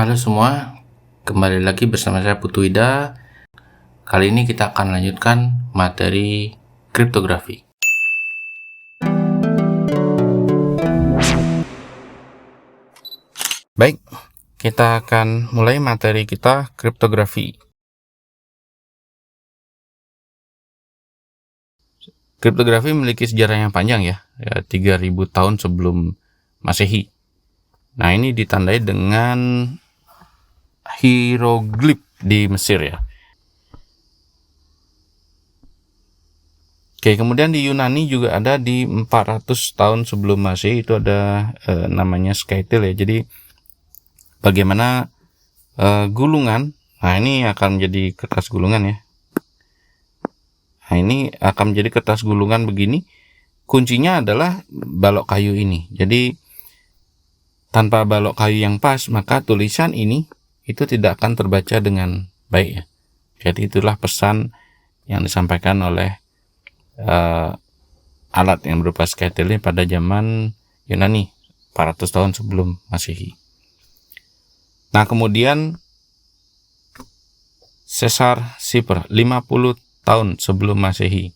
Halo semua, kembali lagi bersama saya Putu Ida. Kali ini kita akan lanjutkan materi kriptografi. Baik, kita akan mulai materi kita kriptografi. Kriptografi memiliki sejarah yang panjang ya 3000 tahun sebelum Masehi. Nah, ini ditandai dengan hieroglif di Mesir ya. Oke, kemudian di Yunani juga ada di 400 tahun sebelum Masehi, itu ada namanya skytil ya. Jadi bagaimana gulungan, nah ini akan menjadi kertas gulungan ya. Nah, ini akan menjadi kertas gulungan begini. Kuncinya adalah balok kayu ini. Jadi tanpa balok kayu yang pas, maka tulisan ini itu tidak akan terbaca dengan baik ya. Jadi itulah pesan yang disampaikan oleh alat yang berupa skytil ini pada zaman Yunani 400 tahun sebelum Masehi. Nah, kemudian Caesar Cipher 50 tahun sebelum Masehi.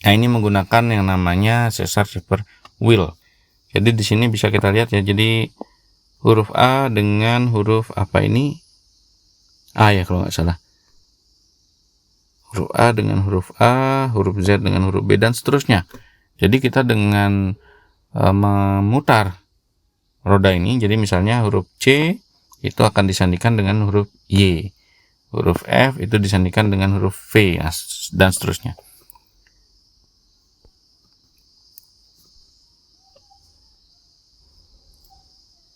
Nah, ini menggunakan yang namanya Caesar Cipher wheel. Jadi di sini bisa kita lihat ya. Jadi huruf A dengan huruf apa ini? A ya kalau nggak salah. Huruf A dengan huruf A, huruf Z dengan huruf B, dan seterusnya. Jadi kita dengan memutar roda ini, jadi misalnya huruf C itu akan disandingkan dengan huruf Y, huruf F itu disandingkan dengan huruf V, dan seterusnya.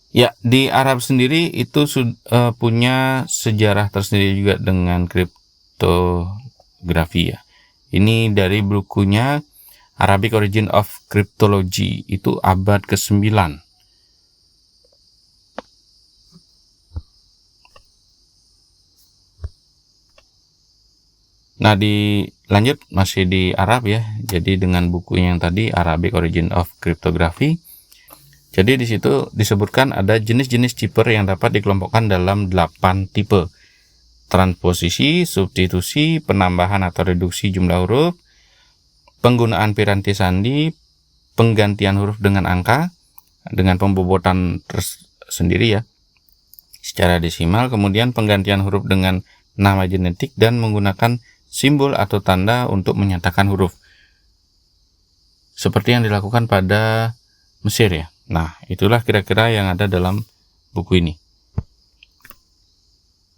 Ya, di Arab sendiri itu punya sejarah tersendiri juga dengan kriptografi ya. Ini dari bukunya Arabic Origin of Cryptology, itu abad ke-9. Nah, lanjut masih di Arab ya. Jadi dengan buku yang tadi Arabic Origin of Cryptography. Jadi di situ disebutkan ada jenis-jenis cipher yang dapat dikelompokkan dalam 8 tipe. Transposisi, substitusi, penambahan atau reduksi jumlah huruf, penggunaan piranti sandi, penggantian huruf dengan angka, dengan pembobotan tersendiri ya, secara desimal, kemudian penggantian huruf dengan nama genetik, dan menggunakan simbol atau tanda untuk menyatakan huruf. Seperti yang dilakukan pada Mesir ya. Nah, itulah kira-kira yang ada dalam buku ini.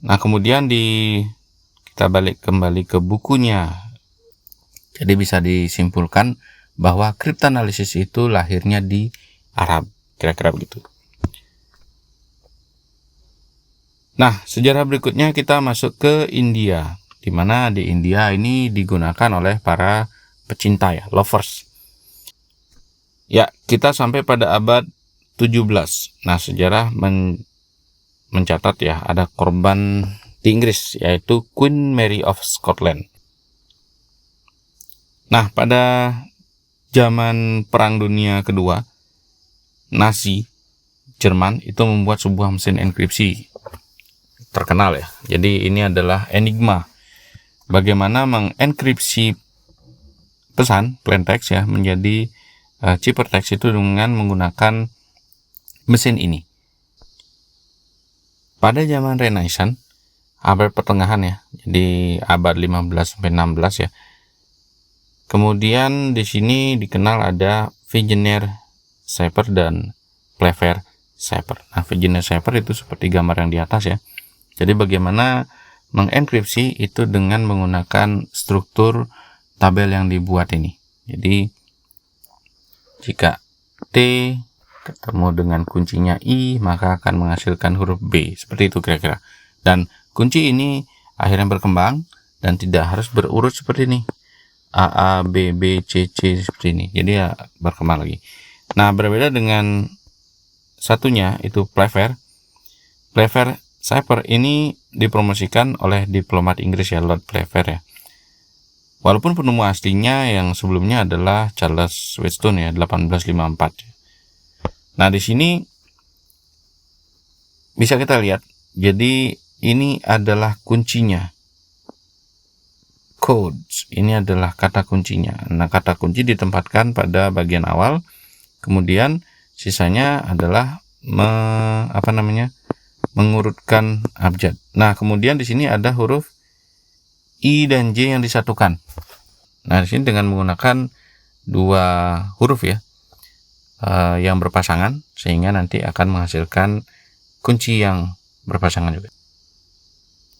Nah, kemudian kita balik kembali ke bukunya. Jadi bisa disimpulkan bahwa kriptanalisis itu lahirnya di Arab, kira-kira begitu. Nah, sejarah berikutnya kita masuk ke India, di mana di India ini digunakan oleh para pecinta ya, lovers. Ya, kita sampai pada abad 17. Nah, sejarah mencatat ya, ada korban di Inggris, yaitu Queen Mary of Scotland. Nah, pada zaman Perang Dunia Kedua, Nazi Jerman itu membuat sebuah mesin enkripsi terkenal ya. Jadi ini adalah Enigma. Bagaimana mengenkripsi pesan plain text ya menjadi ciphertext itu dengan menggunakan mesin ini. Pada zaman Renaissance, abad pertengahan ya, jadi abad 15 sampai 16 ya. Kemudian di sini dikenal ada Wegener cipher dan Pfeffer cipher. Nah, Wegener cipher itu seperti gambar yang di atas ya. Jadi bagaimana mengenkripsi itu dengan menggunakan struktur tabel yang dibuat ini. Jadi jika T ketemu dengan kuncinya I, maka akan menghasilkan huruf B. Seperti itu kira-kira. Dan kunci ini akhirnya berkembang dan tidak harus berurut seperti ini. A, A, B, B, C, C seperti ini. Jadi ya berkembang lagi. Nah, berbeda dengan satunya itu Pfeffer. Pfeffer cipher ini dipromosikan oleh diplomat Inggris ya, Lord Pfeffer ya. Walaupun penemu aslinya yang sebelumnya adalah Charles Wheatstone ya, 1854. Nah, di sini bisa kita lihat. Jadi ini adalah kuncinya. Codes, ini adalah kata kuncinya. Nah, kata kunci ditempatkan pada bagian awal, kemudian sisanya adalah mengurutkan abjad. Nah, kemudian di sini ada huruf I dan J yang disatukan. Nah, di sini dengan menggunakan dua huruf ya, yang berpasangan, sehingga nanti akan menghasilkan kunci yang berpasangan juga.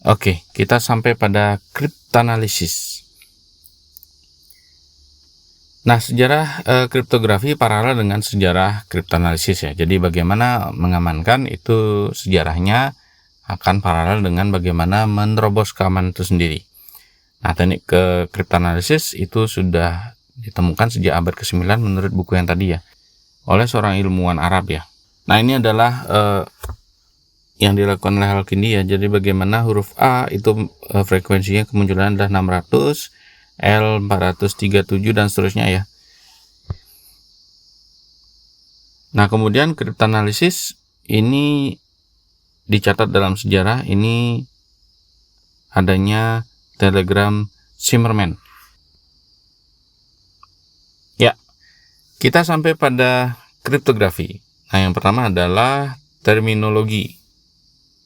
Oke, kita sampai pada kriptanalisis. Nah, sejarah kriptografi paralel dengan sejarah kriptanalisis ya. Jadi bagaimana mengamankan itu sejarahnya akan paralel dengan bagaimana menerobos keamanan itu sendiri. Nah, teknik kriptanalisis itu sudah ditemukan sejak abad ke-9 menurut buku yang tadi ya, oleh seorang ilmuwan Arab ya. Nah, ini adalah yang dilakukan oleh Al-Kindi ya. Jadi bagaimana huruf A itu frekuensinya kemunculan adalah 600, L 437 dan seterusnya ya. Nah, kemudian kriptanalisis ini dicatat dalam sejarah ini adanya telegram Zimmermann. Ya, kita sampai pada kriptografi. Nah, yang pertama adalah terminologi.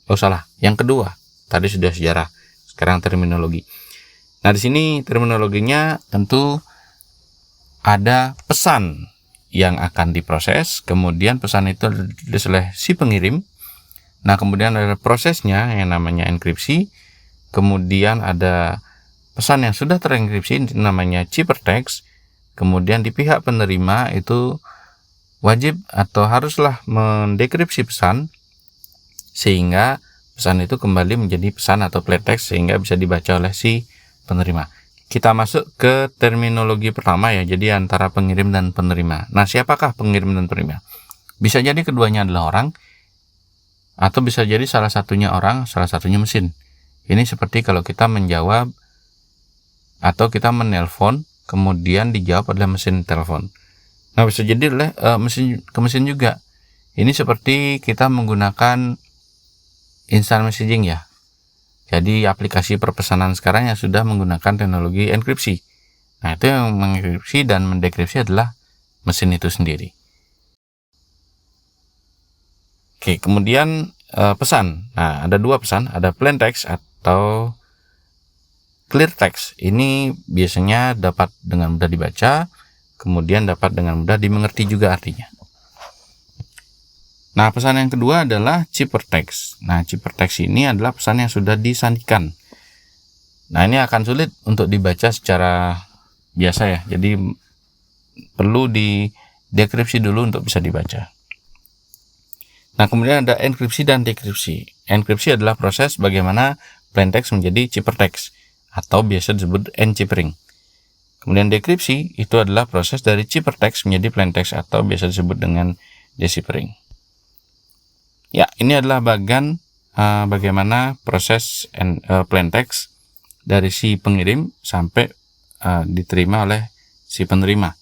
Oh salah, yang kedua tadi sudah sejarah, sekarang terminologi. Nah, di sini terminologinya tentu ada pesan yang akan diproses, kemudian pesan itu ditulis oleh si pengirim. Nah, kemudian ada prosesnya yang namanya enkripsi, kemudian ada pesan yang sudah terenkripsi namanya ciphertext, kemudian di pihak penerima itu wajib atau haruslah mendekripsi pesan sehingga pesan itu kembali menjadi pesan atau plaintext sehingga bisa dibaca oleh si penerima. Kita masuk ke terminologi pertama ya, jadi antara pengirim dan penerima. Nah, siapakah pengirim dan penerima? Bisa jadi keduanya adalah orang, atau bisa jadi salah satunya orang, salah satunya mesin. Ini seperti kalau kita menjawab atau kita menelpon, kemudian dijawab oleh mesin telepon. Nah, bisa jadi oleh mesin ke mesin juga. Ini seperti kita menggunakan instant messaging ya. Jadi aplikasi perpesanan sekarang yang sudah menggunakan teknologi enkripsi. Nah, itu yang mengenkripsi dan mendekripsi adalah mesin itu sendiri. Oke, kemudian pesan. Nah, ada dua pesan, ada plain text atau clear text. Ini biasanya dapat dengan mudah dibaca, kemudian dapat dengan mudah dimengerti juga artinya. Nah, pesan yang kedua adalah ciphertext. Nah, ciphertext ini adalah pesan yang sudah disandikan. Nah, ini akan sulit untuk dibaca secara biasa ya. Jadi perlu didekripsi dulu untuk bisa dibaca. Nah, kemudian ada enkripsi dan dekripsi. Enkripsi adalah proses bagaimana plain text menjadi ciphertext atau biasa disebut enchiffering. Kemudian dekripsi itu adalah proses dari ciphertext menjadi plain text atau biasa disebut dengan deciphering. Ya, ini adalah bagian bagaimana proses plain text dari si pengirim sampai diterima oleh si penerima.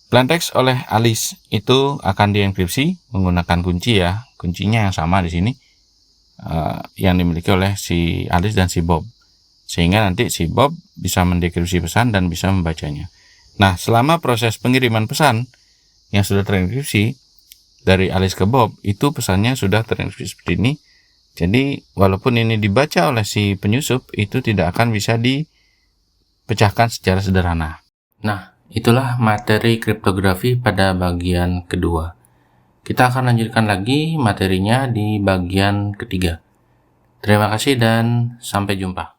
Plain text oleh Alice itu akan dienkripsi menggunakan kunci ya, kuncinya yang sama di sini yang dimiliki oleh si Alice dan si Bob, sehingga nanti si Bob bisa mendekripsi pesan dan bisa membacanya. Nah, selama proses pengiriman pesan yang sudah terenkripsi dari Alice ke Bob, itu pesannya sudah terenkripsi seperti ini. Jadi walaupun ini dibaca oleh si penyusup, itu tidak akan bisa dipecahkan secara sederhana. Nah, itulah materi kriptografi pada bagian kedua. Kita akan lanjutkan lagi materinya di bagian ketiga. Terima kasih dan sampai jumpa.